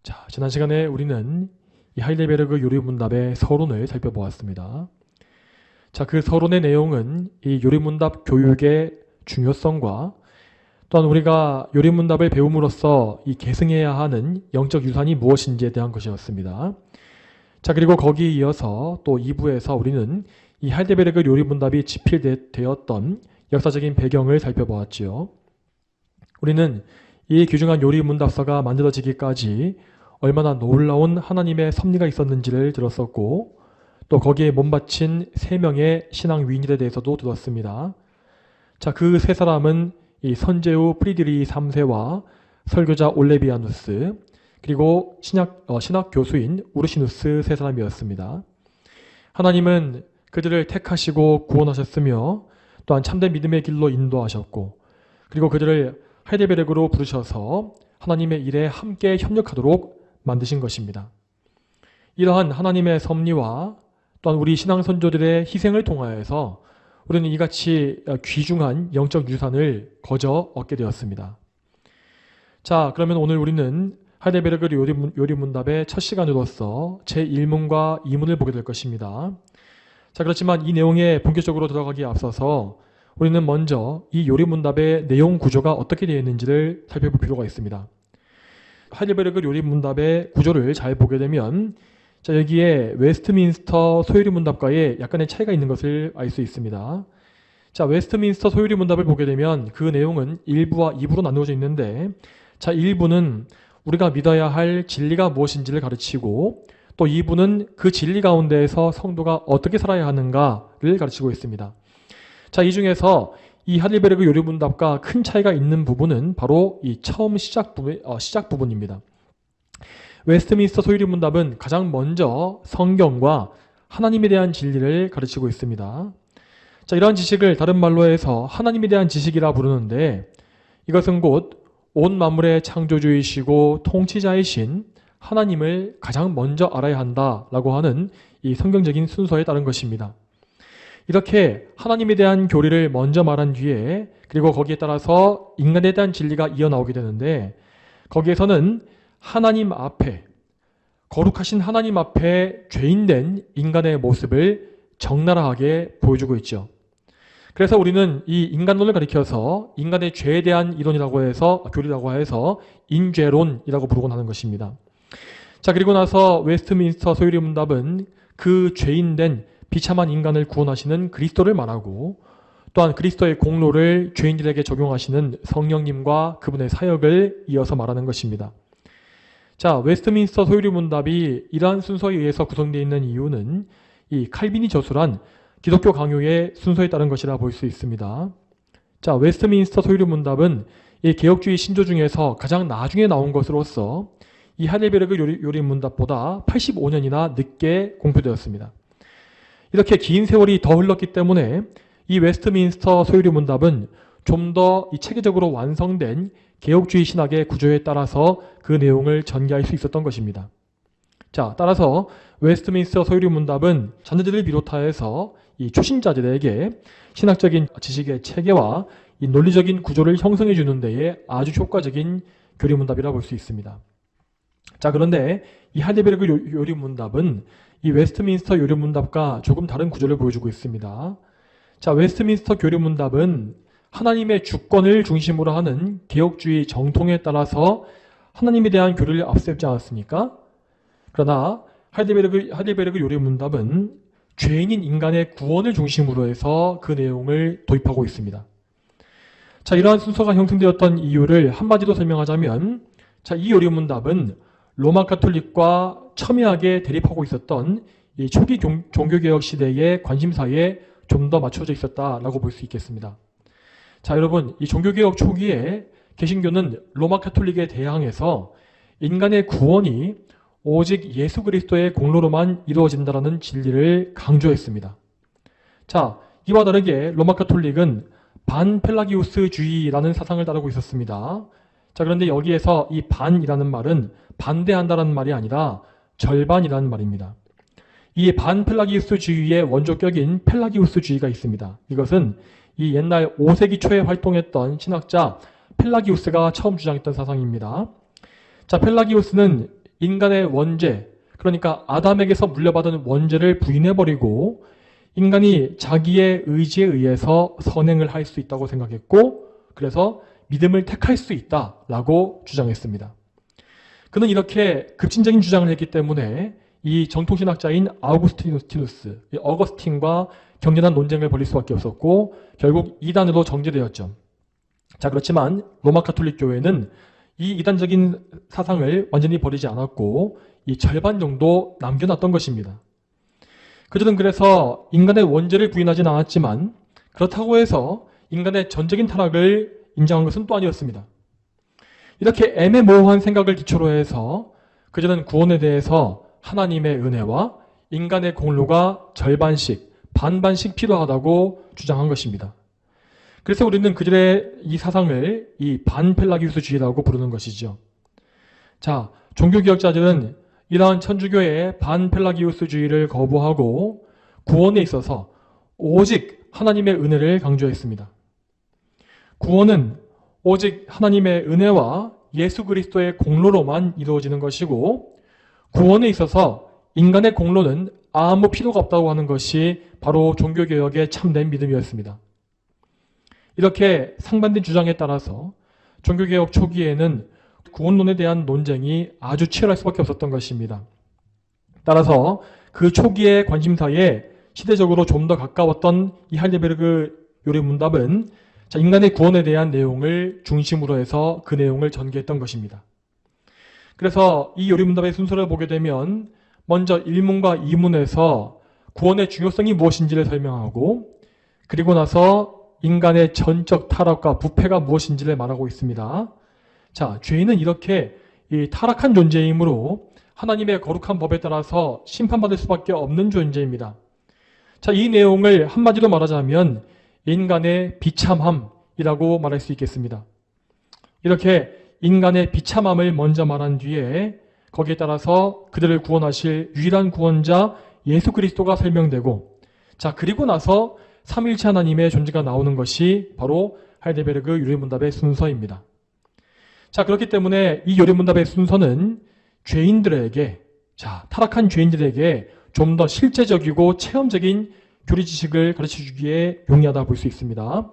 자, 지난 시간에 우리는 이 하이델베르그 요리문답의 서론을 살펴보았습니다. 자, 그 서론의 내용은 이 요리문답 교육의 중요성과 또한 우리가 요리문답을 배움으로써 이 계승해야 하는 영적 유산이 무엇인지에 대한 것이었습니다. 자, 그리고 거기에 이어서 또 2부에서 우리는 이 하이델베르그 요리문답이 집필되었던 역사적인 배경을 살펴보았지요. 우리는 이 귀중한 요리문답서가 만들어지기까지 얼마나 놀라운 하나님의 섭리가 있었는지를 들었었고, 또 거기에 몸바친 3명의 신앙 위인들에 대해서도 들었습니다. 자, 그 세 사람은 이 선제후 프리드리히 3세와 설교자 올레비아누스, 그리고 신학 교수인 우르시누스 세 사람이었습니다. 하나님은 그들을 택하시고 구원하셨으며 또한 참된 믿음의 길로 인도하셨고, 그리고 그들을 하이델베르그로 부르셔서 하나님의 일에 함께 협력하도록 만드신 것입니다. 이러한 하나님의 섭리와 또한 우리 신앙 선조들의 희생을 통하여서 우리는 이같이 귀중한 영적 유산을 거저 얻게 되었습니다. 자, 그러면 오늘 우리는 하이델베르그 요리문답의 첫 시간으로서 제1문과 2문을 보게 될 것입니다. 자, 그렇지만 이 내용에 본격적으로 들어가기에 앞서서 우리는 먼저 이 요리문답의 내용 구조가 어떻게 되어 있는지를 살펴볼 필요가 있습니다. 하이델베르그 요리문답의 구조를 잘 보게 되면, 자, 여기에 웨스트민스터 소요리문답과의 약간의 차이가 있는 것을 알 수 있습니다. 자, 웨스트민스터 소요리문답을 보게 되면 그 내용은 1부와 2부로 나누어져 있는데, 자, 1부는 우리가 믿어야 할 진리가 무엇인지를 가르치고, 또 2부는 그 진리 가운데에서 성도가 어떻게 살아야 하는가를 가르치고 있습니다. 자, 이 중에서 이 하이델베르그 요리문답과 큰 차이가 있는 부분은 바로 이 처음 시작 부분입니다. 웨스트민스터 소요리문답은 가장 먼저 성경과 하나님에 대한 진리를 가르치고 있습니다. 자, 이러한 지식을 다른 말로 해서 하나님에 대한 지식이라 부르는데, 이것은 곧 온 만물의 창조주이시고 통치자이신 하나님을 가장 먼저 알아야 한다라고 하는 이 성경적인 순서에 따른 것입니다. 이렇게 하나님에 대한 교리를 먼저 말한 뒤에, 그리고 거기에 따라서 인간에 대한 진리가 이어나오게 되는데, 거기에서는 하나님 앞에, 거룩하신 하나님 앞에 죄인된 인간의 모습을 적나라하게 보여주고 있죠. 그래서 우리는 이 인간론을 가리켜서 인간의 죄에 대한 이론이라고 해서, 교리라고 해서 인죄론이라고 부르곤 하는 것입니다. 자, 그리고 나서 웨스트민스터 소요리문답은 그 죄인된 비참한 인간을 구원하시는 그리스도를 말하고, 또한 그리스도의 공로를 죄인들에게 적용하시는 성령님과 그분의 사역을 이어서 말하는 것입니다. 자, 웨스트민스터 소요리문답이 이러한 순서에 의해서 구성되어 있는 이유는 이 칼빈이 저술한 기독교 강요의 순서에 따른 것이라 볼 수 있습니다. 자, 웨스트민스터 소요리문답은 이 개혁주의 신조 중에서 가장 나중에 나온 것으로서 이 하이델베르그 요리문답보다 85년이나 늦게 공표되었습니다. 이렇게 긴 세월이 더 흘렀기 때문에 이 웨스트민스터 소요리문답은 좀 더 이 체계적으로 완성된 개혁주의 신학의 구조에 따라서 그 내용을 전개할 수 있었던 것입니다. 자, 따라서 웨스트민스터 소요리문답은 자녀들을 비롯하여서 이 초신자들에게 신학적인 지식의 체계와 이 논리적인 구조를 형성해 주는 데에 아주 효과적인 교리문답이라 볼 수 있습니다. 자, 그런데 이 하이델베르그 요리문답은 이 웨스트민스터 요리문답과 조금 다른 구조를 보여주고 있습니다. 자, 웨스트민스터 교리문답은 하나님의 주권을 중심으로 하는 개혁주의 정통에 따라서 하나님에 대한 교리를 앞세우지 않았습니까? 그러나 하이델베르그 요리문답은 죄인인 인간의 구원을 중심으로 해서 그 내용을 도입하고 있습니다. 자, 이러한 순서가 형성되었던 이유를 한마디로 설명하자면, 자, 이 요리문답은 로마 가톨릭과 첨예하게 대립하고 있었던 이 초기 종교개혁 시대의 관심사에 좀 더 맞춰져 있었다라고 볼 수 있겠습니다. 자, 여러분, 이 종교개혁 초기에 개신교는 로마 가톨릭에 대항해서 인간의 구원이 오직 예수 그리스도의 공로로만 이루어진다라는 진리를 강조했습니다. 자, 이와 다르게 로마 가톨릭은 반펠라기우스주의라는 사상을 따르고 있었습니다. 자, 그런데 여기에서 이 반이라는 말은 반대한다라는 말이 아니라 절반이라는 말입니다. 이 반펠라기우스주의의 원조격인 펠라기우스주의가 있습니다. 이것은 이 옛날 5세기 초에 활동했던 신학자 펠라기우스가 처음 주장했던 사상입니다. 자, 펠라기우스는 인간의 원죄, 그러니까 아담에게서 물려받은 원죄를 부인해버리고 인간이 자기의 의지에 의해서 선행을 할 수 있다고 생각했고, 그래서 믿음을 택할 수 있다라고 주장했습니다. 그는 이렇게 급진적인 주장을 했기 때문에 이 정통신학자인 아우구스티누스, 어거스틴과 격렬한 논쟁을 벌일 수밖에 없었고 결국 이단으로 정제되었죠. 자, 그렇지만 로마 가톨릭 교회는 이 이단적인 사상을 완전히 버리지 않았고 이 절반 정도 남겨놨던 것입니다. 그들은 그래서 인간의 원죄를 부인하진 않았지만 그렇다고 해서 인간의 전적인 타락을 인정한 것은 또 아니었습니다. 이렇게 애매모호한 생각을 기초로 해서 그들은 구원에 대해서 하나님의 은혜와 인간의 공로가 절반씩, 반반씩 필요하다고 주장한 것입니다. 그래서 우리는 그들의 이 사상을 이 반펠라기우스주의라고 부르는 것이죠. 자, 종교개혁자들은 이러한 천주교의 반펠라기우스주의를 거부하고 구원에 있어서 오직 하나님의 은혜를 강조했습니다. 구원은 오직 하나님의 은혜와 예수 그리스도의 공로로만 이루어지는 것이고 구원에 있어서 인간의 공로는 아무 필요가 없다고 하는 것이 바로 종교개혁의 참된 믿음이었습니다. 이렇게 상반된 주장에 따라서 종교개혁 초기에는 구원론에 대한 논쟁이 아주 치열할 수밖에 없었던 것입니다. 따라서 그 초기의 관심사에 시대적으로 좀 더 가까웠던 이 하이델베르그 요리문답은 인간의 구원에 대한 내용을 중심으로 해서 그 내용을 전개했던 것입니다. 그래서 이 요리문답의 순서를 보게 되면 먼저 1문과 2문에서 구원의 중요성이 무엇인지를 설명하고 그리고 나서 인간의 전적 타락과 부패가 무엇인지를 말하고 있습니다. 자, 죄인은 이렇게 이 타락한 존재이므로 하나님의 거룩한 법에 따라서 심판받을 수밖에 없는 존재입니다. 자, 이 내용을 한마디로 말하자면 인간의 비참함이라고 말할 수 있겠습니다. 이렇게 인간의 비참함을 먼저 말한 뒤에 거기에 따라서 그들을 구원하실 유일한 구원자 예수 그리스도가 설명되고 자, 그리고 나서 삼위일체 하나님의 존재가 나오는 것이 바로 하이델베르그 요리문답의 순서입니다. 자, 그렇기 때문에 이 요리문답의 순서는 죄인들에게, 자, 타락한 죄인들에게 좀 더 실제적이고 체험적인 교리 지식을 가르쳐주기에 용이하다 볼 수 있습니다.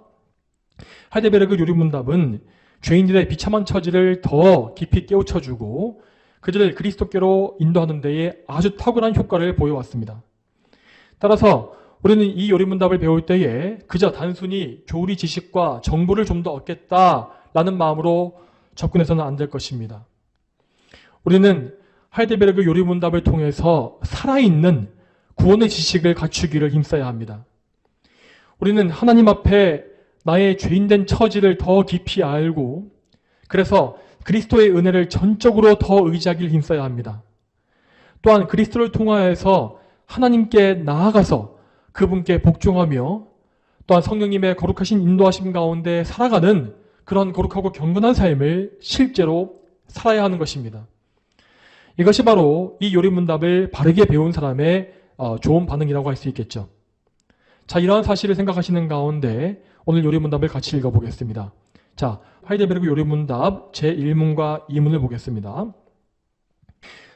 하이델베르그 요리문답은 죄인들의 비참한 처지를 더 깊이 깨우쳐주고 그들을 그리스도께로 인도하는 데에 아주 탁월한 효과를 보여왔습니다. 따라서 우리는 이 요리문답을 배울 때에 그저 단순히 교리 지식과 정보를 좀 더 얻겠다라는 마음으로 접근해서는 안 될 것입니다. 우리는 하이델베르그 요리문답을 통해서 살아있는 구원의 지식을 갖추기를 힘써야 합니다. 우리는 하나님 앞에 나의 죄인된 처지를 더 깊이 알고 그래서 그리스도의 은혜를 전적으로 더 의지하기를 힘써야 합니다. 또한 그리스도를 통하여서 하나님께 나아가서 그분께 복종하며 또한 성령님의 거룩하신 인도하심 가운데 살아가는 그런 거룩하고 경건한 삶을 실제로 살아야 하는 것입니다. 이것이 바로 이 요리문답을 바르게 배운 사람의 좋은 반응이라고 할 수 있겠죠. 자, 이러한 사실을 생각하시는 가운데 오늘 요리문답을 같이 읽어보겠습니다. 자, 하이델베르그 요리문답 제1문과 2문을 보겠습니다.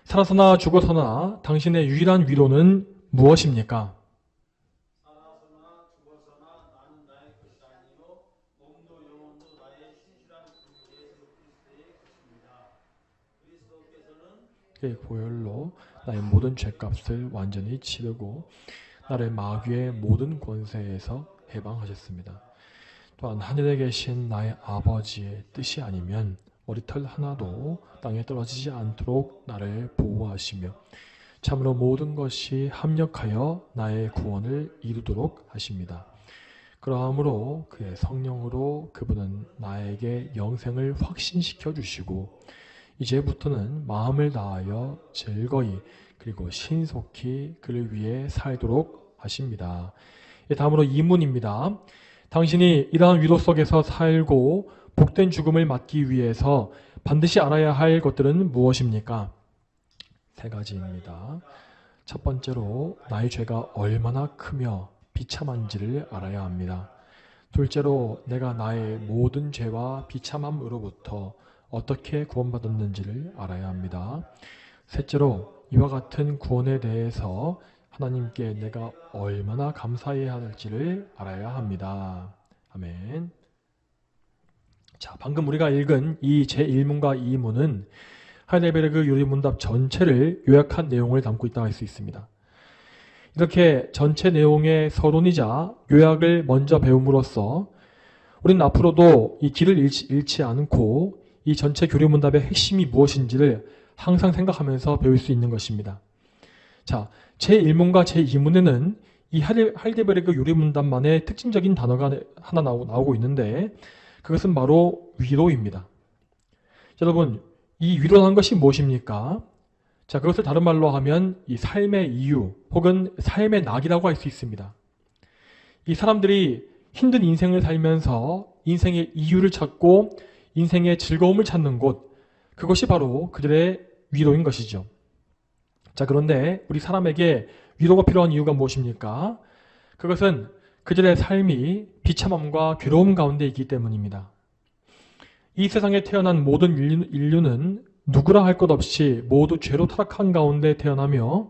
살아서나 죽어서나 당신의 유일한 위로는 무엇입니까? 살아서나 죽어서나 나는 나의 것이 아니요 몸도 영혼도 나의 신실한 주 예수 그리스도의 것입니다. 그리스도께서는 그의 보혈로 나의 모든 죄값을 완전히 치르고 나를 마귀의 모든 권세에서 해방하셨습니다. 또한 하늘에 계신 나의 아버지의 뜻이 아니면 머리털 하나도 땅에 떨어지지 않도록 나를 보호하시며 참으로 모든 것이 합력하여 나의 구원을 이루도록 하십니다. 그러함으로 그의 성령으로 그분은 나에게 영생을 확신시켜 주시고 이제부터는 마음을 다하여 즐거이 그리고 신속히 그를 위해 살도록 하십니다. 다음으로 2문입니다. 당신이 이러한 위로 속에서 살고 복된 죽음을 맞기 위해서 반드시 알아야 할 것들은 무엇입니까? 3가지입니다. 첫 번째로 나의 죄가 얼마나 크며 비참한지를 알아야 합니다. 둘째로 내가 나의 모든 죄와 비참함으로부터 어떻게 구원받았는지를 알아야 합니다. 셋째로 이와 같은 구원에 대해서 하나님께 내가 얼마나 감사해야 할지를 알아야 합니다. 아멘. 자, 방금 우리가 읽은 이 제1문과 2문은 하이델베르그 요리문답 전체를 요약한 내용을 담고 있다고 할 수 있습니다. 이렇게 전체 내용의 서론이자 요약을 먼저 배움으로써 우리는 앞으로도 이 길을 잃지 않고 이 전체 교리문답의 핵심이 무엇인지를 항상 생각하면서 배울 수 있는 것입니다. 자, 제1문과 제2문에는 이 하이델베르그 요리문답만의 특징적인 단어가 하나 나오고 있는데 그것은 바로 위로입니다. 여러분, 이 위로라는 것이 무엇입니까? 자, 그것을 다른 말로 하면 이 삶의 이유 혹은 삶의 낙이라고 할 수 있습니다. 이 사람들이 힘든 인생을 살면서 인생의 이유를 찾고 인생의 즐거움을 찾는 곳, 그것이 바로 그들의 위로인 것이죠. 자, 그런데 우리 사람에게 위로가 필요한 이유가 무엇입니까? 그것은 그들의 삶이 비참함과 괴로움 가운데 있기 때문입니다. 이 세상에 태어난 모든 인류는 누구라 할 것 없이 모두 죄로 타락한 가운데 태어나며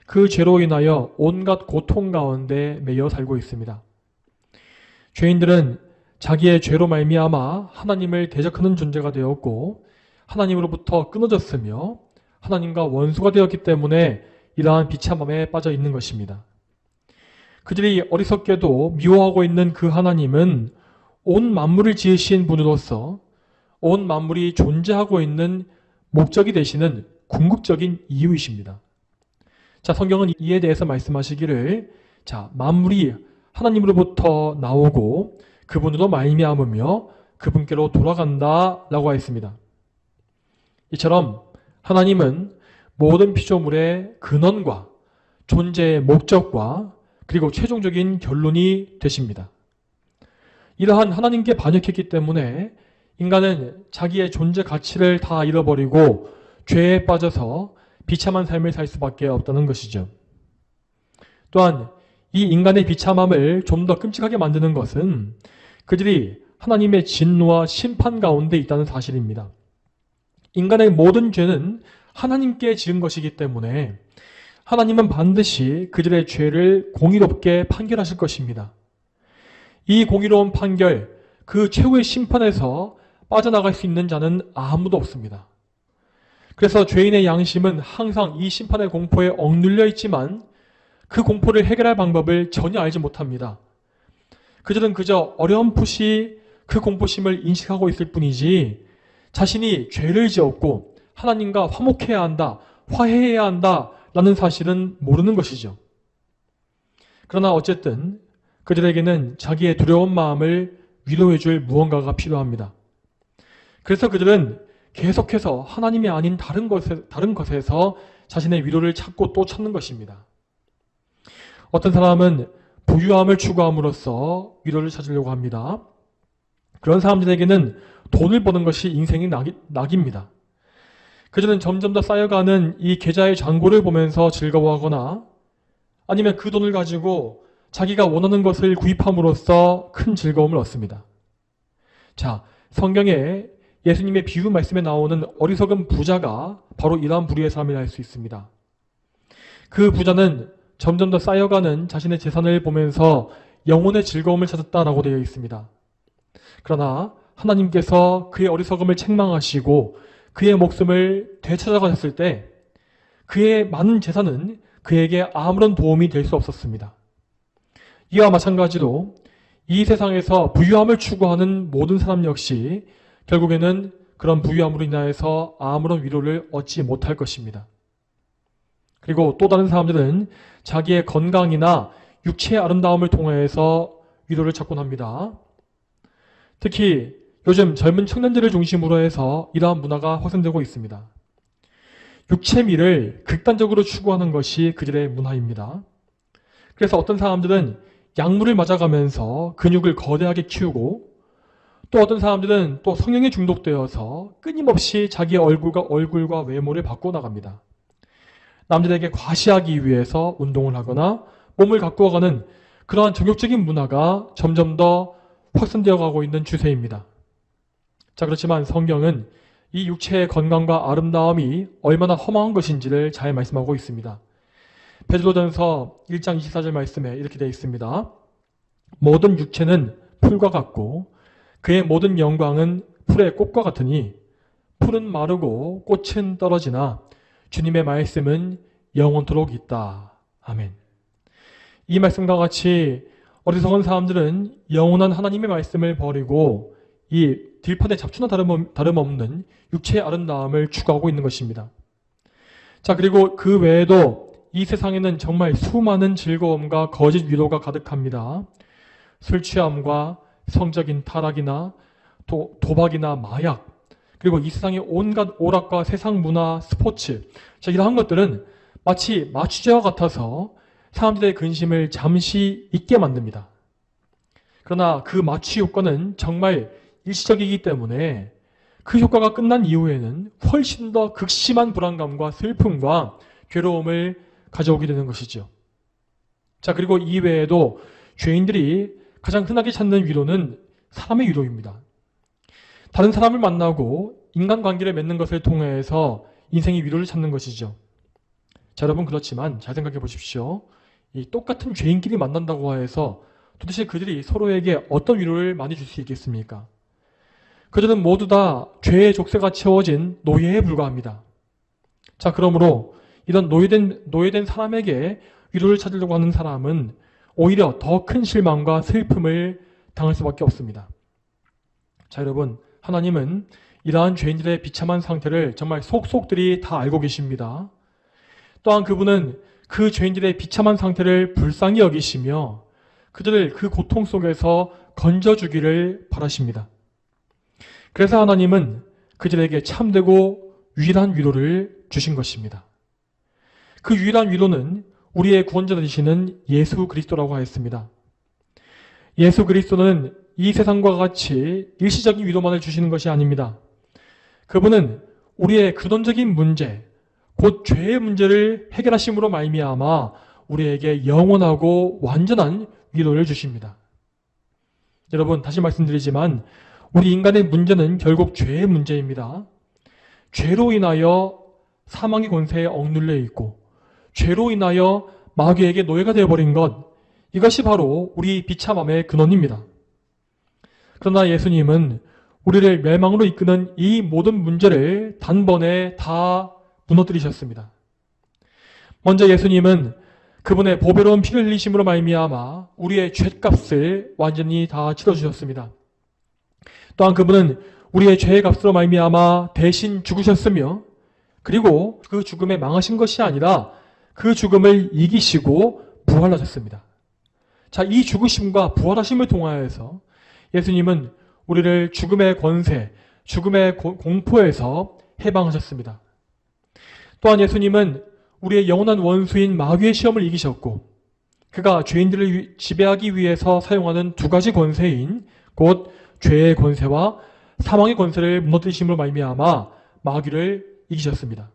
그 죄로 인하여 온갖 고통 가운데 매여 살고 있습니다. 죄인들은 자기의 죄로 말미암아 하나님을 대적하는 존재가 되었고 하나님으로부터 끊어졌으며 하나님과 원수가 되었기 때문에 이러한 비참함에 빠져 있는 것입니다. 그들이 어리석게도 미워하고 있는 그 하나님은 온 만물을 지으신 분으로서 온 만물이 존재하고 있는 목적이 되시는 궁극적인 이유이십니다. 자, 성경은 이에 대해서 말씀하시기를 자, 만물이 하나님으로부터 나오고 그분으로 말미암으며 그분께로 돌아간다라고 하였습니다. 이처럼 하나님은 모든 피조물의 근원과 존재의 목적과 그리고 최종적인 결론이 되십니다. 이러한 하나님께 반역했기 때문에 인간은 자기의 존재 가치를 다 잃어버리고 죄에 빠져서 비참한 삶을 살 수밖에 없다는 것이죠. 또한 이 인간의 비참함을 좀 더 끔찍하게 만드는 것은 그들이 하나님의 진노와 심판 가운데 있다는 사실입니다. 인간의 모든 죄는 하나님께 지은 것이기 때문에 하나님은 반드시 그들의 죄를 공의롭게 판결하실 것입니다. 이 공의로운 판결, 그 최후의 심판에서 빠져나갈 수 있는 자는 아무도 없습니다. 그래서 죄인의 양심은 항상 이 심판의 공포에 억눌려 있지만 그 공포를 해결할 방법을 전혀 알지 못합니다. 그들은 그저 어렴풋이 그 공포심을 인식하고 있을 뿐이지 자신이 죄를 지었고 하나님과 화목해야 한다, 화해해야 한다 라는 사실은 모르는 것이죠. 그러나 어쨌든 그들에게는 자기의 두려운 마음을 위로해줄 무언가가 필요합니다. 그래서 그들은 계속해서 하나님이 아닌 다른 것에서 자신의 위로를 찾고 또 찾는 것입니다. 어떤 사람은 부유함을 추구함으로써 위로를 찾으려고 합니다. 그런 사람들에게는 돈을 버는 것이 인생의 낙입니다. 그들은 점점 더 쌓여가는 이 계좌의 잔고를 보면서 즐거워하거나 아니면 그 돈을 가지고 자기가 원하는 것을 구입함으로써 큰 즐거움을 얻습니다. 자, 성경에 예수님의 비유 말씀에 나오는 어리석은 부자가 바로 이러한 부류의 사람이라 할 수 있습니다. 그 부자는 점점 더 쌓여가는 자신의 재산을 보면서 영혼의 즐거움을 찾았다라고 되어 있습니다. 그러나 하나님께서 그의 어리석음을 책망하시고 그의 목숨을 되찾아가셨을 때 그의 많은 재산은 그에게 아무런 도움이 될 수 없었습니다. 이와 마찬가지로 이 세상에서 부유함을 추구하는 모든 사람 역시 결국에는 그런 부유함으로 인하여서 아무런 위로를 얻지 못할 것입니다. 그리고 또 다른 사람들은 자기의 건강이나 육체의 아름다움을 통해서 위로를 찾곤 합니다. 특히 요즘 젊은 청년들을 중심으로 해서 이러한 문화가 확산되고 있습니다. 육체미를 극단적으로 추구하는 것이 그들의 문화입니다. 그래서 어떤 사람들은 약물을 맞아가면서 근육을 거대하게 키우고 또 어떤 사람들은 또 성형에 중독되어서 끊임없이 자기의 얼굴과 외모를 바꿔나갑니다. 남들에게 과시하기 위해서 운동을 하거나 몸을 가꾸어가는 그러한 정욕적인 문화가 점점 더 확산되어 가고 있는 추세입니다. 자, 그렇지만 성경은 이 육체의 건강과 아름다움이 얼마나 허망한 것인지를 잘 말씀하고 있습니다. 베드로전서 1장 24절 말씀에 이렇게 되어 있습니다. 모든 육체는 풀과 같고 그의 모든 영광은 풀의 꽃과 같으니 풀은 마르고 꽃은 떨어지나 주님의 말씀은 영원토록 있다. 아멘. 이 말씀과 같이 어리석은 사람들은 영원한 하나님의 말씀을 버리고 이 들판의 잡초나 다름없는 육체의 아름다움을 추구하고 있는 것입니다. 자, 그리고 그 외에도 이 세상에는 정말 수많은 즐거움과 거짓 위로가 가득합니다. 술 취함과 성적인 타락이나 도박이나 마약, 그리고 이 세상의 온갖 오락과 세상 문화, 스포츠, 자, 이러한 것들은 마치 마취제와 같아서 사람들의 근심을 잠시 잊게 만듭니다. 그러나 그 마취 효과는 정말 일시적이기 때문에 그 효과가 끝난 이후에는 훨씬 더 극심한 불안감과 슬픔과 괴로움을 가져오게 되는 것이죠. 자, 그리고 이외에도 죄인들이 가장 흔하게 찾는 위로는 사람의 위로입니다. 다른 사람을 만나고 인간관계를 맺는 것을 통해서 인생의 위로를 찾는 것이죠. 자, 여러분, 그렇지만 잘 생각해 보십시오. 이 똑같은 죄인끼리 만난다고 해서 도대체 그들이 서로에게 어떤 위로를 많이 줄 수 있겠습니까? 그들은 모두 다 죄의 족쇄가 채워진 노예에 불과합니다. 자, 그러므로 이런 노예된 사람에게 위로를 찾으려고 하는 사람은 오히려 더 큰 실망과 슬픔을 당할 수밖에 없습니다. 자, 여러분, 하나님은 이러한 죄인들의 비참한 상태를 정말 속속들이 다 알고 계십니다. 또한 그분은 그 죄인들의 비참한 상태를 불쌍히 여기시며 그들을 그 고통 속에서 건져주기를 바라십니다. 그래서 하나님은 그들에게 참되고 유일한 위로를 주신 것입니다. 그 유일한 위로는 우리의 구원자 되시는 예수 그리스도라고 하였습니다. 예수 그리스도는 이 세상과 같이 일시적인 위로만을 주시는 것이 아닙니다. 그분은 우리의 근원적인 문제, 곧 죄의 문제를 해결하심으로 말미암아 우리에게 영원하고 완전한 위로를 주십니다. 여러분, 다시 말씀드리지만 우리 인간의 문제는 결국 죄의 문제입니다. 죄로 인하여 사망의 권세에 억눌려 있고 죄로 인하여 마귀에게 노예가 되어버린 것, 이것이 바로 우리 비참함의 근원입니다. 그러나 예수님은 우리를 멸망으로 이끄는 이 모든 문제를 단번에 다 무너뜨리셨습니다. 먼저 예수님은 그분의 보배로운 피를 흘리심으로 말미암아 우리의 죗값을 완전히 다 치러주셨습니다. 또한 그분은 우리의 죄의 값으로 말미암아 대신 죽으셨으며 그리고 그 죽음에 망하신 것이 아니라 그 죽음을 이기시고 부활하셨습니다. 자, 이 죽으심과 부활하심을 통하여서 예수님은 우리를 죽음의 권세, 죽음의 공포에서 해방하셨습니다. 또한 예수님은 우리의 영원한 원수인 마귀의 시험을 이기셨고 그가 죄인들을 지배하기 위해서 사용하는 두 가지 권세인 곧 죄의 권세와 사망의 권세를 무너뜨리심으로 말미암아 마귀를 이기셨습니다.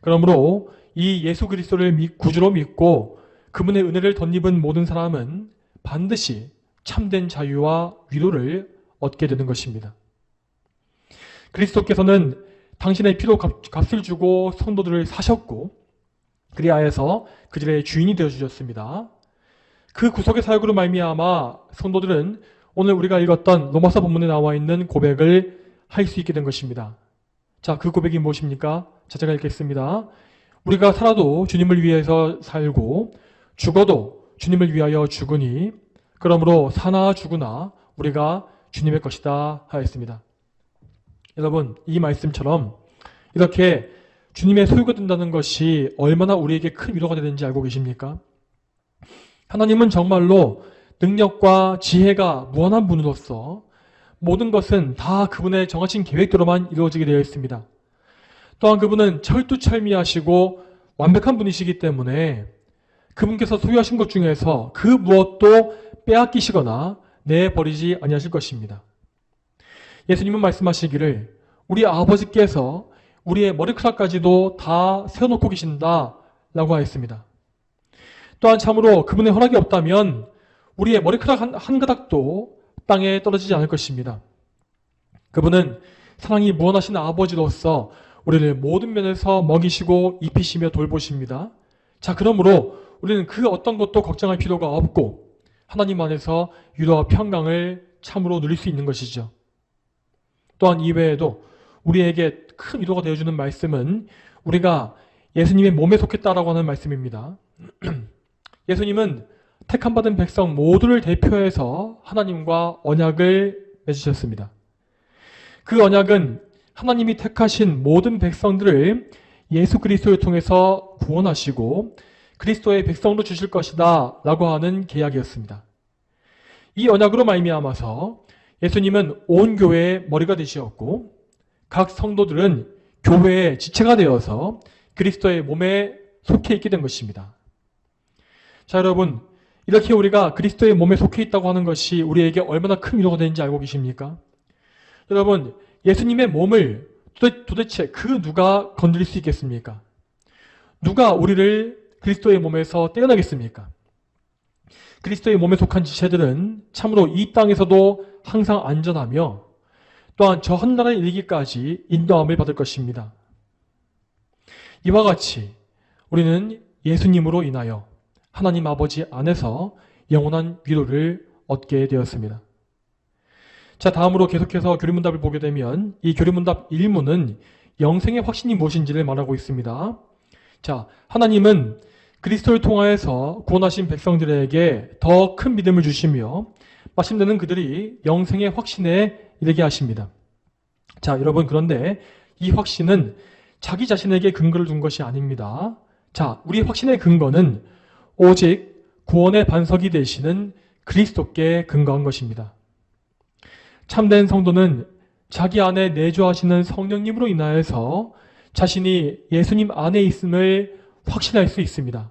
그러므로 이 예수 그리스도를 구주로 믿고 그분의 은혜를 덧입은 모든 사람은 반드시 참된 자유와 위로를 얻게 되는 것입니다. 그리스도께서는 당신의 피로 값을 주고 성도들을 사셨고 그리하여서 그들의 주인이 되어주셨습니다. 그 구속의 사역으로 말미암아 성도들은 오늘 우리가 읽었던 로마서 본문에 나와 있는 고백을 할 수 있게 된 것입니다. 자, 그 고백이 무엇입니까? 자, 제가 읽겠습니다. 우리가 살아도 주님을 위해서 살고 죽어도 주님을 위하여 죽으니 그러므로 사나 죽으나 우리가 주님의 것이다 하였습니다. 여러분, 이 말씀처럼 이렇게 주님의 소유가 된다는 것이 얼마나 우리에게 큰 위로가 되는지 알고 계십니까? 하나님은 정말로 능력과 지혜가 무한한 분으로서 모든 것은 다 그분의 정하신 계획대로만 이루어지게 되어 있습니다. 또한 그분은 철두철미하시고 완벽한 분이시기 때문에 그분께서 소유하신 것 중에서 그 무엇도 빼앗기시거나 내버리지 아니하실 것입니다. 예수님은 말씀하시기를 우리 아버지께서 우리의 머리카락까지도 다 세워놓고 계신다 라고 하였습니다. 또한 참으로 그분의 허락이 없다면 우리의 머리카락 한 가닥도 땅에 떨어지지 않을 것입니다. 그분은 사랑이 무한하신 아버지로서 우리를 모든 면에서 먹이시고 입히시며 돌보십니다. 자, 그러므로 우리는 그 어떤 것도 걱정할 필요가 없고 하나님 안에서 위로와 평강을 참으로 누릴 수 있는 것이죠. 또한 이외에도 우리에게 큰 위로가 되어주는 말씀은 우리가 예수님의 몸에 속했다라고 하는 말씀입니다. 예수님은 택함받은 백성 모두를 대표해서 하나님과 언약을 맺으셨습니다. 그 언약은 하나님이 택하신 모든 백성들을 예수 그리스도를 통해서 구원하시고 그리스도의 백성으로 주실 것이다 라고 하는 계약이었습니다. 이 언약으로 말미암아서 예수님은 온 교회의 머리가 되시었고 각 성도들은 교회의 지체가 되어서 그리스도의 몸에 속해 있게 된 것입니다. 자, 여러분, 이렇게 우리가 그리스도의 몸에 속해 있다고 하는 것이 우리에게 얼마나 큰 위로가 되는지 알고 계십니까? 여러분, 예수님의 몸을 도대체 그 누가 건드릴 수 있겠습니까? 누가 우리를 그리스도의 몸에서 떼어내겠습니까? 그리스도의 몸에 속한 지체들은 참으로 이 땅에서도 항상 안전하며 또한 저 헛나라에 이르기까지 인도함을 받을 것입니다. 이와 같이 우리는 예수님으로 인하여 하나님 아버지 안에서 영원한 위로를 얻게 되었습니다. 자, 다음으로 계속해서 교리문답을 보게 되면 이 교리문답 1문은 영생의 확신이 무엇인지를 말하고 있습니다. 자, 하나님은 그리스도를 통하여서 구원하신 백성들에게 더 큰 믿음을 주시며 마침내는 그들이 영생의 확신에 이르게 하십니다. 자, 여러분, 그런데 이 확신은 자기 자신에게 근거를 둔 것이 아닙니다. 자, 우리 확신의 근거는 오직 구원의 반석이 되시는 그리스도께 근거한 것입니다. 참된 성도는 자기 안에 내주하시는 성령님으로 인하여서 자신이 예수님 안에 있음을 확신할 수 있습니다.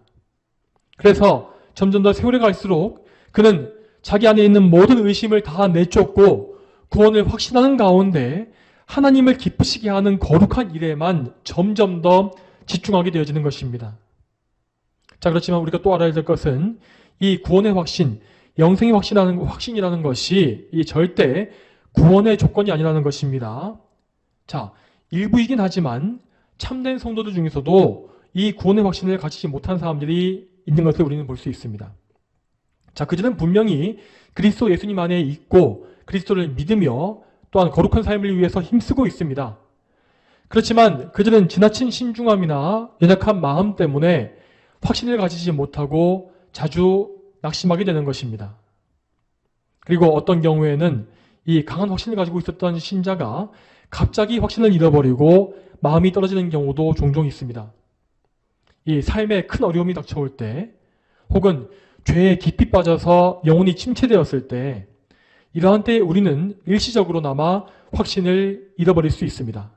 그래서 점점 더 세월이 갈수록 그는 자기 안에 있는 모든 의심을 다 내쫓고 구원을 확신하는 가운데 하나님을 기쁘시게 하는 거룩한 일에만 점점 더 집중하게 되어지는 것입니다. 자, 그렇지만 우리가 또 알아야 될 것은 이 구원의 확신, 영생의 확신이라는 것이 이 절대 구원의 조건이 아니라는 것입니다. 자, 일부이긴 하지만 참된 성도들 중에서도 이 구원의 확신을 가지지 못한 사람들이 있는 것을 우리는 볼 수 있습니다. 자, 그들은 분명히 그리스도 예수님 안에 있고 그리스도를 믿으며 또한 거룩한 삶을 위해서 힘쓰고 있습니다. 그렇지만 그들은 지나친 신중함이나 연약한 마음 때문에 확신을 가지지 못하고 자주 낙심하게 되는 것입니다. 그리고 어떤 경우에는 이 강한 확신을 가지고 있었던 신자가 갑자기 확신을 잃어버리고 마음이 떨어지는 경우도 종종 있습니다. 이 삶에 큰 어려움이 닥쳐올 때 혹은 죄에 깊이 빠져서 영혼이 침체되었을 때 이러한 때에 우리는 일시적으로나마 확신을 잃어버릴 수 있습니다.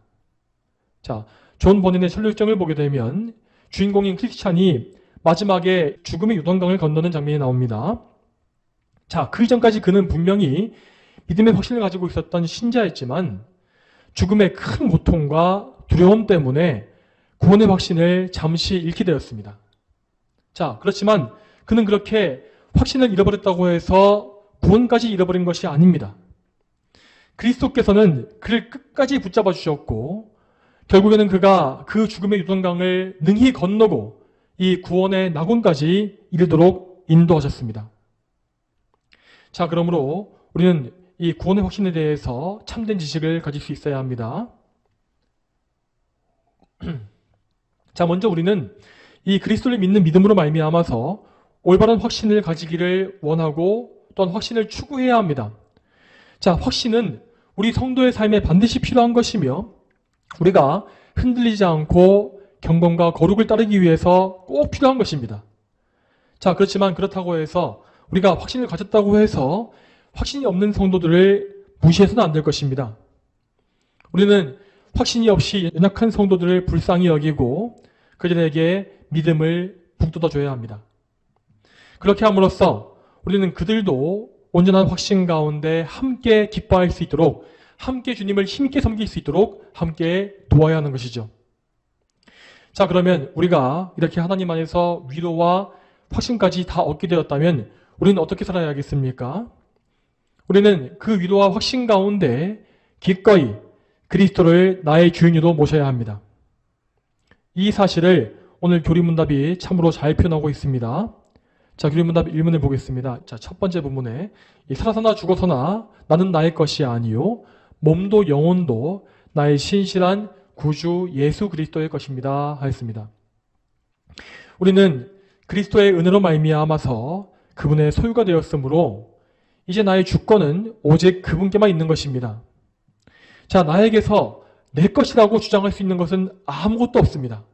자, 존 버닌의 설력정을 보게 되면 주인공인 크리스찬이 마지막에 죽음의 요단강을 건너는 장면이 나옵니다. 자, 그 이전까지 그는 분명히 믿음의 확신을 가지고 있었던 신자였지만 죽음의 큰 고통과 두려움 때문에 구원의 확신을 잠시 잃게 되었습니다. 자, 그렇지만 그는 그렇게 확신을 잃어버렸다고 해서 구원까지 잃어버린 것이 아닙니다. 그리스도께서는 그를 끝까지 붙잡아 주셨고 결국에는 그가 그 죽음의 요단강을 능히 건너고 이 구원의 낙원까지 이르도록 인도하셨습니다. 자, 그러므로 우리는 이 구원의 확신에 대해서 참된 지식을 가질 수 있어야 합니다. 자, 먼저 우리는 이 그리스도를 믿는 믿음으로 말미암아서 올바른 확신을 가지기를 원하고 또한 확신을 추구해야 합니다. 자, 확신은 우리 성도의 삶에 반드시 필요한 것이며 우리가 흔들리지 않고 경건과 거룩을 따르기 위해서 꼭 필요한 것입니다. 자, 그렇지만 그렇다고 해서 우리가 확신을 가졌다고 해서 확신이 없는 성도들을 무시해서는 안 될 것입니다. 우리는 확신이 없이 연약한 성도들을 불쌍히 여기고 그들에게 믿음을 북돋아줘야 합니다. 그렇게 함으로써 우리는 그들도 온전한 확신 가운데 함께 기뻐할 수 있도록 함께 주님을 힘있게 섬길 수 있도록 함께 도와야 하는 것이죠. 자, 그러면 우리가 이렇게 하나님 안에서 위로와 확신까지 다 얻게 되었다면 우리는 어떻게 살아야겠습니까? 우리는 그 위로와 확신 가운데 기꺼이 그리스도를 나의 주인으로 모셔야 합니다. 이 사실을 오늘 교리문답이 참으로 잘 표현하고 있습니다. 자, 교리문답 1문을 보겠습니다. 자, 첫 번째 부분에 살아서나 죽어서나 나는 나의 것이 아니요 몸도 영혼도 나의 신실한 구주 예수 그리스도의 것입니다 하였습니다. 우리는 그리스도의 은혜로 말미암아서 그분의 소유가 되었으므로 이제 나의 주권은 오직 그분께만 있는 것입니다. 자, 나에게서 내 것이라고 주장할 수 있는 것은 아무것도 없습니다.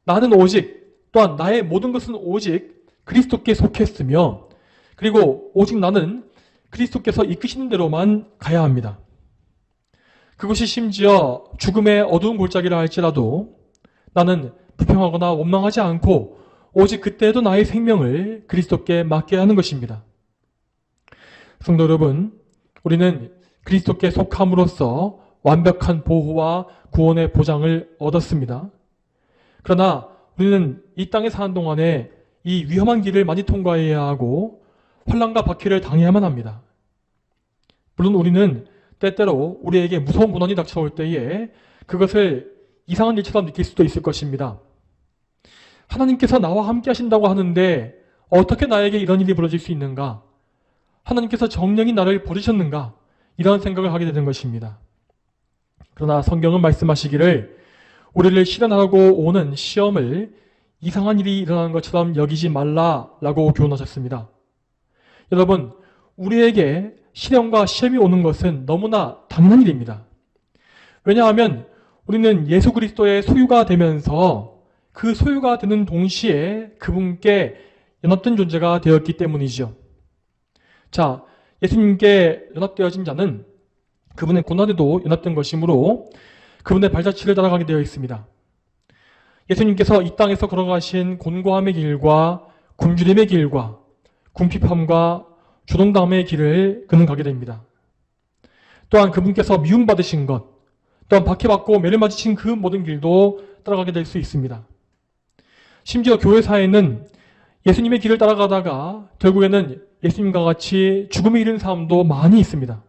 나는 오직, 또한 나의 모든 것은 오직 그리스도께 속했으며, 그리고 오직 나는 그리스도께서 이끄시는 대로만 가야 합니다. 그것이 심지어 죽음의 어두운 골짜기라 할지라도 나는 불평하거나 원망하지 않고 오직 그때에도 나의 생명을 그리스도께 맡겨야 하는 것입니다. 성도 여러분, 우리는 그리스도께 속함으로써 완벽한 보호와 구원의 보장을 얻었습니다. 그러나 우리는 이 땅에 사는 동안에 이 위험한 길을 많이 통과해야 하고 환난과 박해를 당해야만 합니다. 물론 우리는 때때로 우리에게 무서운 고난이 닥쳐올 때에 그것을 이상한 일처럼 느낄 수도 있을 것입니다. 하나님께서 나와 함께 하신다고 하는데 어떻게 나에게 이런 일이 벌어질 수 있는가? 하나님께서 정령이 나를 버리셨는가? 이런 생각을 하게 되는 것입니다. 그러나 성경은 말씀하시기를 우리를 시련하고 오는 시험을 이상한 일이 일어나는 것처럼 여기지 말라라고 교훈하셨습니다. 여러분, 우리에게 시련과 시험이 오는 것은 너무나 당연한 일입니다. 왜냐하면 우리는 예수 그리스도의 소유가 되면서 그 소유가 되는 동시에 그분께 연합된 존재가 되었기 때문이죠. 자, 예수님께 연합되어진 자는 그분의 고난에도 연합된 것이므로 그분의 발자취를 따라가게 되어 있습니다. 예수님께서 이 땅에서 걸어가신 곤고함의 길과 굶주림의 길과 궁핍함과 조동당함의 길을 그는 가게 됩니다. 또한 그분께서 미움받으신 것, 또한 박해받고 매를 맞으신 그 모든 길도 따라가게 될 수 있습니다. 심지어 교회사에는 예수님의 길을 따라가다가 결국에는 예수님과 같이 죽음에 이른 사람도 많이 있습니다.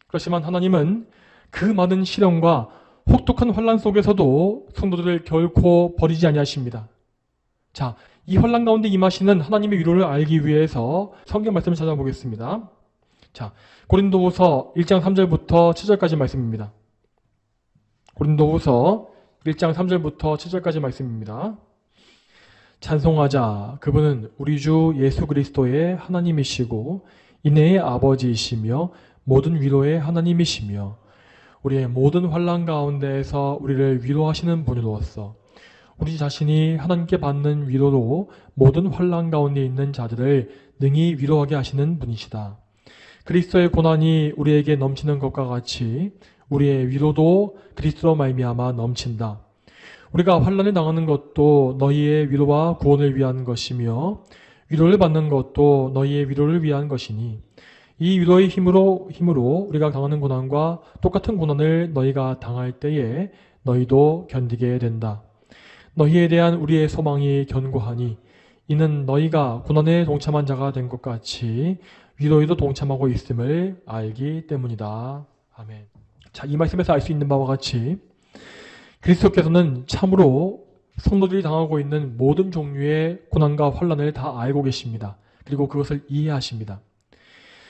그렇지만 하나님은 그 많은 시련과 혹독한 환난 속에서도 성도들을 결코 버리지 아니하십니다. 자, 이 환난 가운데 임하시는 하나님의 위로를 알기 위해서 성경 말씀을 찾아보겠습니다. 자, 고린도후서 1장 3절부터 7절까지 말씀입니다. 고린도후서 1장 3절부터 7절까지 말씀입니다. 찬송하자. 그분은 우리 주 예수 그리스도의 하나님이시고 인애의 아버지이시며 모든 위로의 하나님이시며 우리의 모든 환난 가운데에서 우리를 위로하시는 분으로서 우리 자신이 하나님께 받는 위로로 모든 환난 가운데 있는 자들을 능히 위로하게 하시는 분이시다. 그리스도의 고난이 우리에게 넘치는 것과 같이 우리의 위로도 그리스도로 말미암아 넘친다. 우리가 환난을 당하는 것도 너희의 위로와 구원을 위한 것이며 위로를 받는 것도 너희의 위로를 위한 것이니 이 위로의 힘으로 우리가 당하는 고난과 똑같은 고난을 너희가 당할 때에 너희도 견디게 된다. 너희에 대한 우리의 소망이 견고하니 이는 너희가 고난에 동참한 자가 된 것 같이 위로에도 동참하고 있음을 알기 때문이다. 아멘. 자, 이 말씀에서 알 수 있는 바와 같이 그리스도께서는 참으로 성도들이 당하고 있는 모든 종류의 고난과 환난을 다 알고 계십니다. 그리고 그것을 이해하십니다.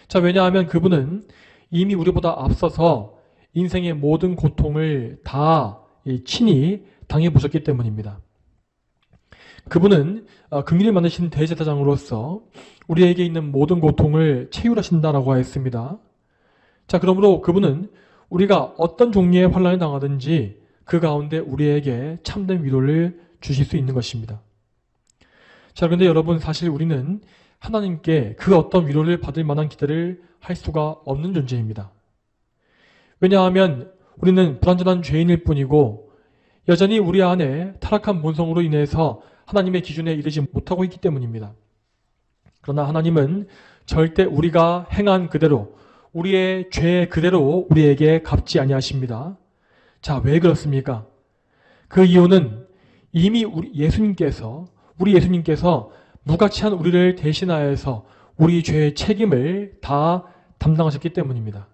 자, 왜냐하면 그분은 이미 우리보다 앞서서 인생의 모든 고통을 다 친히 당해보셨기 때문입니다. 그분은 긍휼히 만드신 대제사장으로서 우리에게 있는 모든 고통을 체휼하신다라고 하였습니다. 자, 그러므로 그분은 우리가 어떤 종류의 환난을 당하든지 그 가운데 우리에게 참된 위로를 주실 수 있는 것입니다. 자, 그런데 여러분, 사실 우리는 하나님께 그 어떤 위로를 받을 만한 기대를 할 수가 없는 존재입니다. 왜냐하면 우리는 불완전한 죄인일 뿐이고 여전히 우리 안에 타락한 본성으로 인해서 하나님의 기준에 이르지 못하고 있기 때문입니다. 그러나 하나님은 절대 우리가 행한 그대로 우리의 죄 그대로 우리에게 갚지 아니하십니다. 자, 왜 그렇습니까? 그 이유는 이미 우리 예수님께서 무가치한 우리를 대신하여서 우리 죄의 책임을 다 담당하셨기 때문입니다.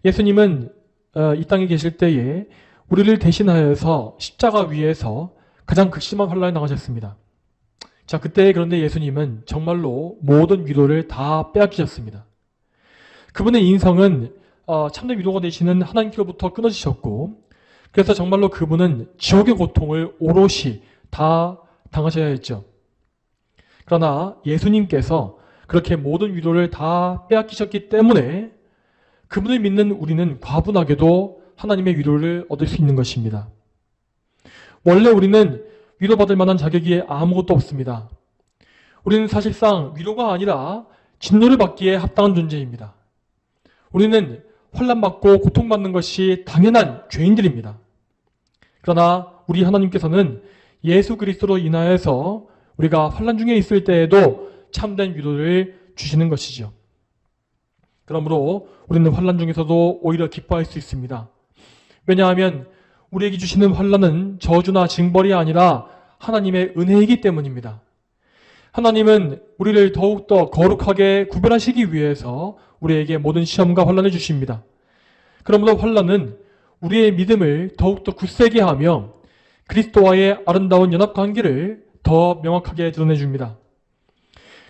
예수님은 이 땅에 계실 때에 우리를 대신하여서 십자가 위에서 가장 극심한 환란에 당하셨습니다. 자, 그때 그런데 예수님은 정말로 모든 위로를 다 빼앗기셨습니다. 그분의 인성은 참된 위로가 되시는 하나님께로부터 끊어지셨고, 그래서 정말로 그분은 지옥의 고통을 오롯이 다 당하셔야 했죠. 그러나 예수님께서 그렇게 모든 위로를 다 빼앗기셨기 때문에 그분을 믿는 우리는 과분하게도 하나님의 위로를 얻을 수 있는 것입니다. 원래 우리는 위로받을 만한 자격이 아무것도 없습니다. 우리는 사실상 위로가 아니라 진노를 받기에 합당한 존재입니다. 우리는 환난받고 고통받는 것이 당연한 죄인들입니다. 그러나 우리 하나님께서는 예수 그리스도로 인하여서 우리가 환난 중에 있을 때에도 참된 위로를 주시는 것이죠. 그러므로 우리는 환난 중에서도 오히려 기뻐할 수 있습니다. 왜냐하면 우리에게 주시는 환난은 저주나 징벌이 아니라 하나님의 은혜이기 때문입니다. 하나님은 우리를 더욱더 거룩하게 구별하시기 위해서 우리에게 모든 시험과 환난을 주십니다. 그러므로 환난은 우리의 믿음을 더욱더 굳세게 하며 그리스도와의 아름다운 연합관계를 더 명확하게 드러내줍니다.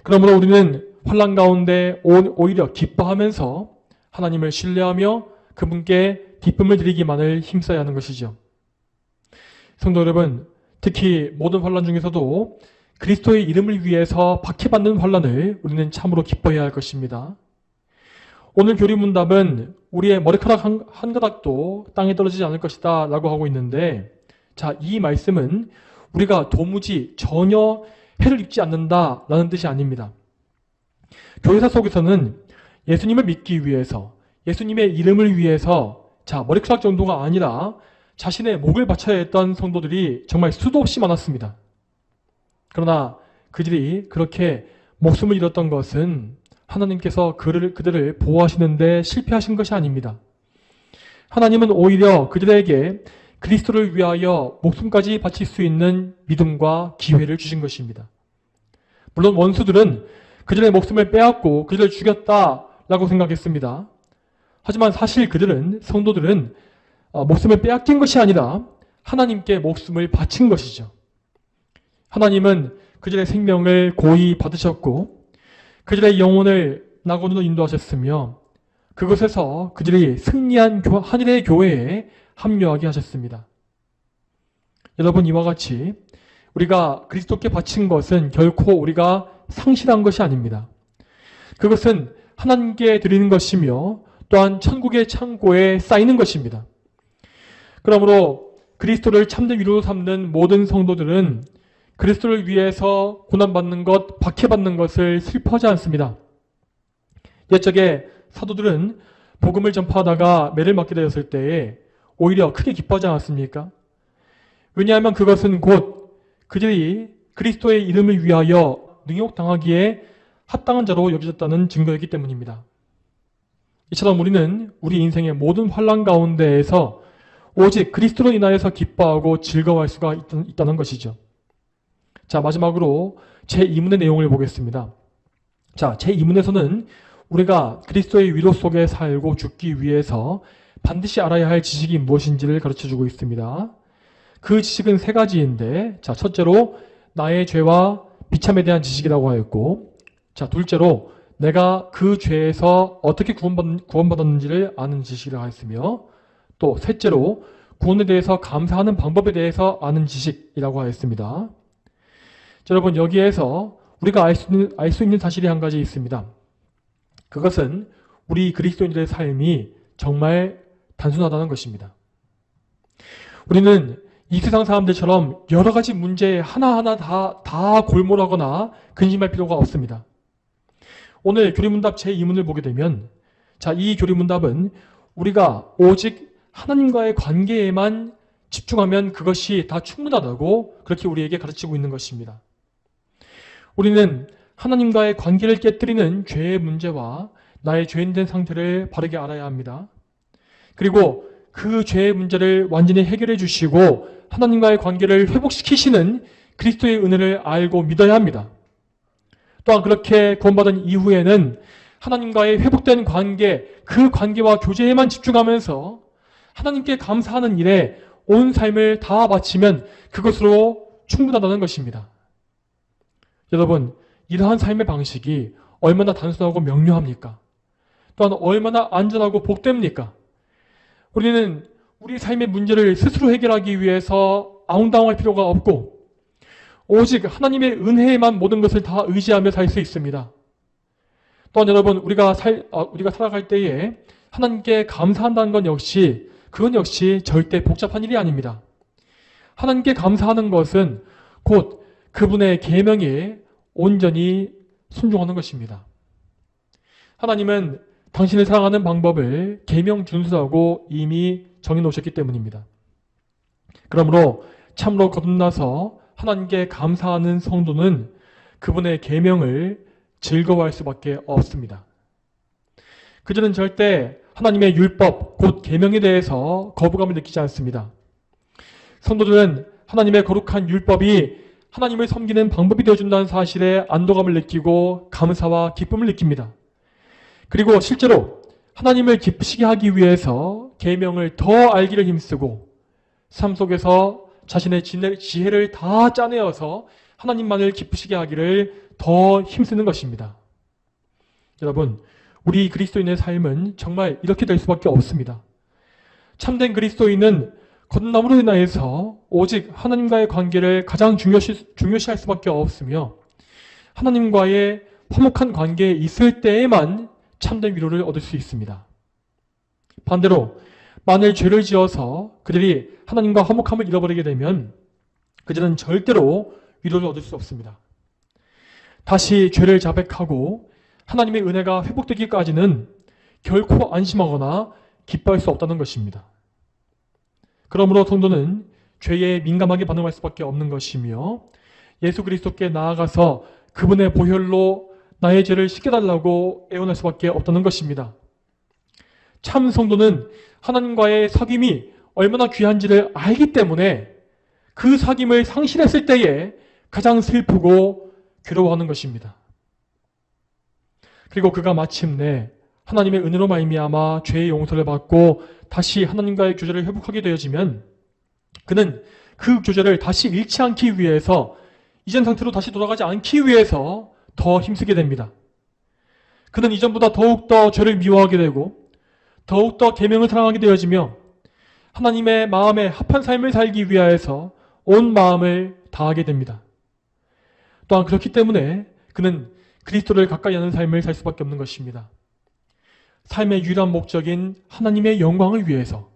그러므로 우리는 환난 가운데 오히려 기뻐하면서 하나님을 신뢰하며 그분께 기쁨을 드리기만을 힘써야 하는 것이죠. 성도 여러분, 특히 모든 환난 중에서도 그리스도의 이름을 위해서 박해받는 환난을 우리는 참으로 기뻐해야 할 것입니다. 오늘 교리문답은 우리의 머리카락 한 가닥도 땅에 떨어지지 않을 것이다 라고 하고 있는데, 자, 이 말씀은 우리가 도무지 전혀 해를 입지 않는다 라는 뜻이 아닙니다. 교회사 속에서는 예수님을 믿기 위해서, 예수님의 이름을 위해서, 자, 머리카락 정도가 아니라 자신의 목을 바쳐야 했던 성도들이 정말 수도 없이 많았습니다. 그러나 그들이 그렇게 목숨을 잃었던 것은 하나님께서 그들을 보호하시는데 실패하신 것이 아닙니다. 하나님은 오히려 그들에게 그리스도를 위하여 목숨까지 바칠 수 있는 믿음과 기회를 주신 것입니다. 물론 원수들은 그들의 목숨을 빼앗고 그들을 죽였다라고 생각했습니다. 하지만 사실 성도들은 목숨을 빼앗긴 것이 아니라 하나님께 목숨을 바친 것이죠. 하나님은 그들의 생명을 고이 받으셨고 그들의 영혼을 낙원으로 인도하셨으며 그곳에서 그들이 승리한 하늘의 교회에 합류하게 하셨습니다. 여러분, 이와 같이 우리가 그리스도께 바친 것은 결코 우리가 상실한 것이 아닙니다. 그것은 하나님께 드리는 것이며 또한 천국의 창고에 쌓이는 것입니다. 그러므로 그리스도를 참된 위로로 삼는 모든 성도들은 그리스도를 위해서 고난받는 것, 박해받는 것을 슬퍼하지 않습니다. 옛적에 사도들은 복음을 전파하다가 매를 맞게 되었을 때에 오히려 크게 기뻐하지 않았습니까? 왜냐하면 그것은 곧 그들이 그리스도의 이름을 위하여 능욕당하기에 합당한 자로 여겨졌다는 증거이기 때문입니다. 이처럼 우리는 우리 인생의 모든 환난 가운데에서 오직 그리스도로 인하여서 기뻐하고 즐거워할 수가 있다는 것이죠. 자, 마지막으로 제2문의 내용을 보겠습니다. 자, 제2문에서는 우리가 그리스도의 위로 속에 살고 죽기 위해서 반드시 알아야 할 지식이 무엇인지를 가르쳐주고 있습니다. 그 지식은 세 가지인데, 자, 첫째로 나의 죄와 비참에 대한 지식이라고 하였고, 자, 둘째로 내가 그 죄에서 어떻게 구원받았는지를 아는 지식이라고 하였으며, 또 셋째로 구원에 대해서 감사하는 방법에 대해서 아는 지식이라고 하였습니다. 자, 여러분, 여기에서 우리가 알 수 있는 사실이 한 가지 있습니다. 그것은 우리 그리스도인들의 삶이 정말 단순하다는 것입니다. 우리는 이 세상 사람들처럼 여러 가지 문제에 하나하나 다 골몰하거나 근심할 필요가 없습니다. 오늘 교리문답 제2문을 보게 되면, 자, 이 교리문답은 우리가 오직 하나님과의 관계에만 집중하면 그것이 다 충분하다고 그렇게 우리에게 가르치고 있는 것입니다. 우리는 하나님과의 관계를 깨뜨리는 죄의 문제와 나의 죄인된 상태를 바르게 알아야 합니다. 그리고 그 죄의 문제를 완전히 해결해 주시고 하나님과의 관계를 회복시키시는 그리스도의 은혜를 알고 믿어야 합니다. 또한 그렇게 구원받은 이후에는 하나님과의 회복된 관계, 그 관계와 교제에만 집중하면서 하나님께 감사하는 일에 온 삶을 다 바치면 그것으로 충분하다는 것입니다. 여러분, 이러한 삶의 방식이 얼마나 단순하고 명료합니까? 또한 얼마나 안전하고 복됩니까? 우리는 우리 삶의 문제를 스스로 해결하기 위해서 아웅다웅할 필요가 없고 오직 하나님의 은혜에만 모든 것을 다 의지하며 살 수 있습니다. 또한 여러분, 우리가 살아갈 때에 하나님께 감사한다는 그건 역시 절대 복잡한 일이 아닙니다. 하나님께 감사하는 것은 곧 그분의 계명에 온전히 순종하는 것입니다. 하나님은 당신을 사랑하는 방법을 계명 준수하고 이미 정해놓으셨기 때문입니다. 그러므로 참으로 거듭나서 하나님께 감사하는 성도는 그분의 계명을 즐거워할 수밖에 없습니다. 그들은 절대 하나님의 율법, 곧 계명에 대해서 거부감을 느끼지 않습니다. 성도들은 하나님의 거룩한 율법이 하나님을 섬기는 방법이 되어준다는 사실에 안도감을 느끼고 감사와 기쁨을 느낍니다. 그리고 실제로 하나님을 기쁘시게 하기 위해서 계명을 더 알기를 힘쓰고 삶 속에서 자신의 지혜를 다 짜내어서 하나님만을 기쁘시게 하기를 더 힘쓰는 것입니다. 여러분, 우리 그리스도인의 삶은 정말 이렇게 될 수밖에 없습니다. 참된 그리스도인은 거듭남으로 인하여서 오직 하나님과의 관계를 가장 중요시할 수밖에 없으며 하나님과의 화목한 관계에 있을 때에만 참된 위로를 얻을 수 있습니다. 반대로 만일 죄를 지어서 그들이 하나님과 화목함을 잃어버리게 되면 그들은 절대로 위로를 얻을 수 없습니다. 다시 죄를 자백하고 하나님의 은혜가 회복되기까지는 결코 안심하거나 기뻐할 수 없다는 것입니다. 그러므로 성도는 죄에 민감하게 반응할 수밖에 없는 것이며 예수 그리스도께 나아가서 그분의 보혈로 나의 죄를 씻겨달라고 애원할 수밖에 없다는 것입니다. 참 성도는 하나님과의 사귐이 얼마나 귀한지를 알기 때문에 그 사귐을 상실했을 때에 가장 슬프고 괴로워하는 것입니다. 그리고 그가 마침내 하나님의 은혜로 말미암아 죄의 용서를 받고 다시 하나님과의 교제를 회복하게 되어지면 그는 그 교제를 다시 잃지 않기 위해서 이전 상태로 다시 돌아가지 않기 위해서 더 힘쓰게 됩니다. 그는 이전보다 더욱더 죄를 미워하게 되고 더욱더 계명을 사랑하게 되어지며 하나님의 마음에 합한 삶을 살기 위하여서 온 마음을 다하게 됩니다. 또한 그렇기 때문에 그는 그리스도를 가까이 하는 삶을 살 수밖에 없는 것입니다. 삶의 유일한 목적인 하나님의 영광을 위해서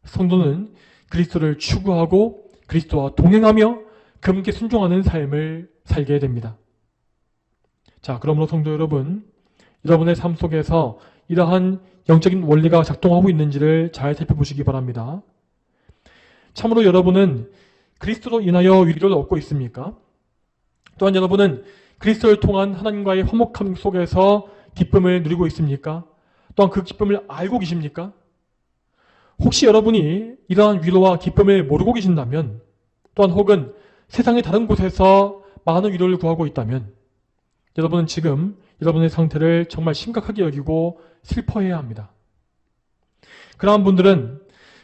성도는 그리스도를 추구하고 그리스도와 동행하며 그분께 순종하는 삶을 살게 됩니다. 자, 그러므로 성도 여러분, 여러분의 삶 속에서 이러한 영적인 원리가 작동하고 있는지를 잘 살펴보시기 바랍니다. 참으로 여러분은 그리스도로 인하여 위로를 얻고 있습니까? 또한 여러분은 그리스도를 통한 하나님과의 화목함 속에서 기쁨을 누리고 있습니까? 또한 그 기쁨을 알고 계십니까? 혹시 여러분이 이러한 위로와 기쁨을 모르고 계신다면 또한 혹은 세상의 다른 곳에서 많은 위로를 구하고 있다면 여러분은 지금 여러분의 상태를 정말 심각하게 여기고 슬퍼해야 합니다. 그러한 분들은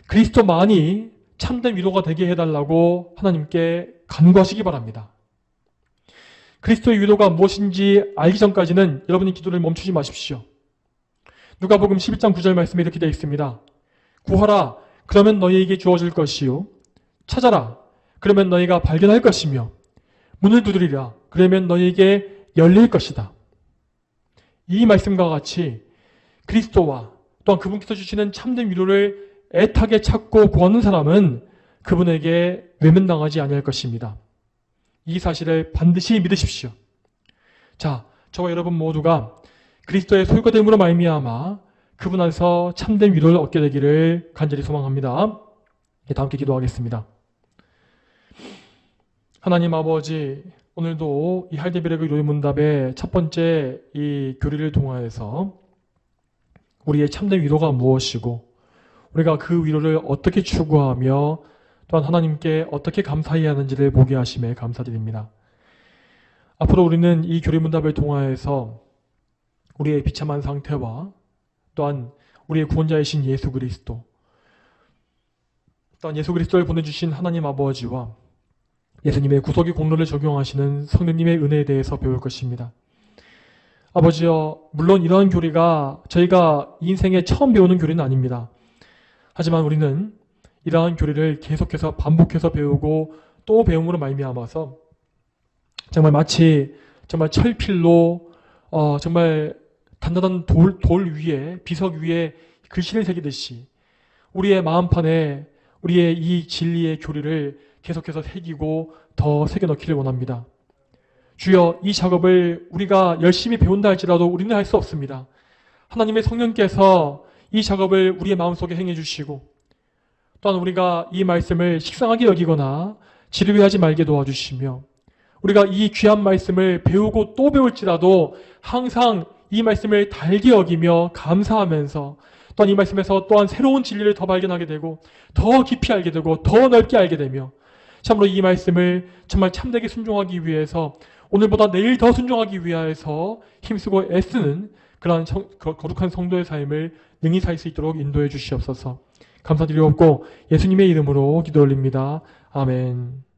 그리스도만이 참된 위로가 되게 해달라고 하나님께 간구하시기 바랍니다. 그리스도의 위로가 무엇인지 알기 전까지는 여러분이 기도를 멈추지 마십시오. 누가복음 11장 9절 말씀에 이렇게 되어 있습니다. 구하라, 그러면 너희에게 주어질 것이요. 찾아라, 그러면 너희가 발견할 것이며 문을 두드리라, 그러면 너희에게 열릴 것이다. 이 말씀과 같이 그리스도와 또한 그분께서 주시는 참된 위로를 애타게 찾고 구하는 사람은 그분에게 외면당하지 아니할 것입니다. 이 사실을 반드시 믿으십시오. 자, 저와 여러분 모두가 그리스도의 소유가 됨으로 말미암아 그분 안에서 참된 위로를 얻게 되기를 간절히 소망합니다. 다 함께 기도하겠습니다. 하나님 아버지, 오늘도 이 할데베르그 요리문답의 첫 번째 이 교리를 통하여서 우리의 참된 위로가 무엇이고 우리가 그 위로를 어떻게 추구하며 또한 하나님께 어떻게 감사해야 하는지를 보게 하심에 감사드립니다. 앞으로 우리는 이 교리문답을 통하여서 우리의 비참한 상태와 또한 우리의 구원자이신 예수 그리스도, 또한 예수 그리스도를 보내주신 하나님 아버지와 예수님의 구속의 공로를 적용하시는 성령님의 은혜에 대해서 배울 것입니다. 아버지여, 물론 이러한 교리가 저희가 인생에 처음 배우는 교리는 아닙니다. 하지만 우리는 이러한 교리를 계속해서 반복해서 배우고 또 배움으로 말미암아서 정말 마치 정말 철필로 정말 단단한 돌 위에, 비석 위에 글씨를 새기듯이 우리의 마음판에 우리의 이 진리의 교리를 계속해서 새기고 더 새겨넣기를 원합니다. 주여, 이 작업을 우리가 열심히 배운다 할지라도 우리는 할 수 없습니다. 하나님의 성령께서 이 작업을 우리의 마음속에 행해 주시고 또한 우리가 이 말씀을 식상하게 여기거나 지루해하지 말게 도와주시며 우리가 이 귀한 말씀을 배우고 또 배울지라도 항상 이 말씀을 달게 여기며 감사하면서 또한 이 말씀에서 또한 새로운 진리를 더 발견하게 되고 더 깊이 알게 되고 더 넓게 알게 되며 참으로 이 말씀을 정말 참되게 순종하기 위해서 오늘보다 내일 더 순종하기 위하여서 힘쓰고 애쓰는 그러한 거룩한 성도의 삶을 능히 살 수 있도록 인도해 주시옵소서. 감사드리옵고 예수님의 이름으로 기도 올립니다. 아멘.